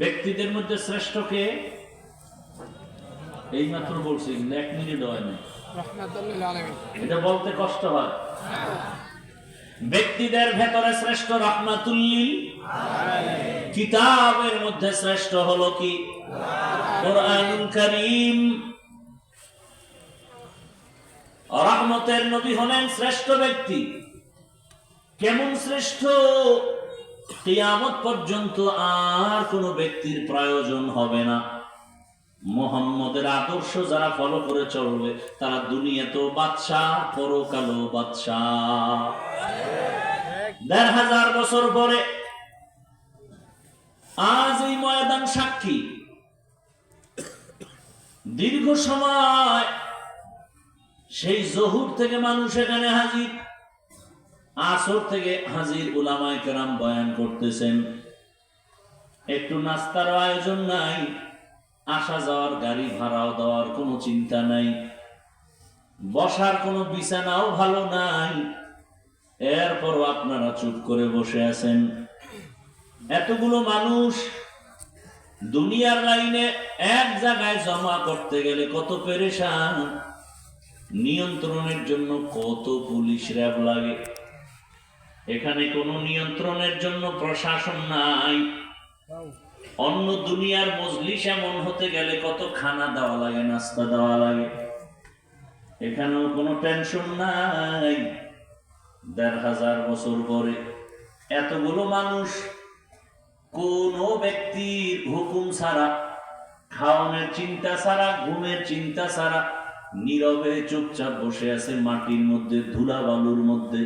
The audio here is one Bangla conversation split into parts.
ব্যক্তিদের মধ্যে শ্রেষ্ঠ কে? এই মাত্র বলছি, কিন্তু 1 মিনিট হয় না, এটা বলতে কষ্ট হয়। ব্যক্তিদের ভেতরে শ্রেষ্ঠ রাহমাতুল লিল আলামিন। কিতাবের মধ্যে শ্রেষ্ঠ হলো কি? কোরআনুল কারীম। রহমতের নবী হলেন শ্রেষ্ঠ ব্যক্তি। কেমন শ্রেষ্ঠ? কিয়ামত পর্যন্ত আর কোন ব্যক্তির প্রয়োজন হবে না। মুহাম্মদের আদর্শ যারা ফলো করে চলবে তারা দুনিয়াতেও বাদশাহ, পরকালেও বাদশাহ। ১,৫০০ বছর পরে আজ এই ময়দান সাক্ষী। দীর্ঘ সময় সেই জহুর থেকে মানুষ এখানে হাজির, আসর থেকে হাজির, উলামায়ে কেরাম বয়ান করতেছেন। একটু নাস্তার আয়োজন নাই, আসা যাওয়ার গাড়ি ভাড়াও দেওয়ার কোনো চিন্তা নাই, বসার কোনো বিছানাও ভালো নাই, এরপরও আপনারা চুপ করে বসে আছেন। এতগুলো মানুষ দুনিয়ার লাইনে এক জায়গায় জমা করতে গেলে কত পেরেশান, নিয়ন্ত্রণের জন্য কত পুলিশ র্যাব লাগে। এখানে কোনো নিয়ন্ত্রণের জন্য প্রশাসন নাই। অন্য দুনিয়ার মজলিস এমন হতে গেলে কত খানা দেওয়া লাগে, নাস্তা দেওয়া লাগে। এখানেও কোনো টেনশন নাই। ১,৫০০ বছর পরে এতগুলো মানুষ কোন ব্যক্তির হুকুম ছাড়া, খাওয়ানোর চিন্তা ছাড়া, ঘুমের চিন্তা ছাড়া নীরবে চুপচাপ বসে আছে মাটির মধ্যে, ধুলা বালুর মধ্যে।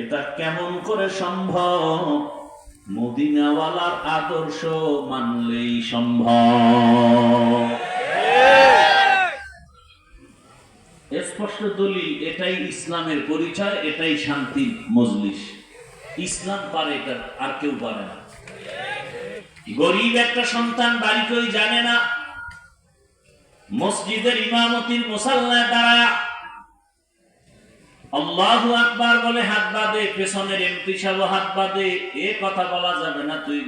এটা কেমন করে সম্ভব? মদিনাওয়ালার আদর্শ মানলেই সম্ভব। স্পষ্ট দলিল, এটাই ইসলামের পরিচয়, এটাই শান্তির মজলিস। ইসলাম পারে এটা, আর কেউ পারে না। গরিব একটা সন্তান বাড়ি কেউ জানে না, মসজিদের ইমামতির মুসাল্লায় দাঁড়ায় আল্লাহু আকবার বলে হাত বাঁধে, পেছনের এমপি সাহেব হাত বাঁধে। এ কথা বলা যাবে না, তুই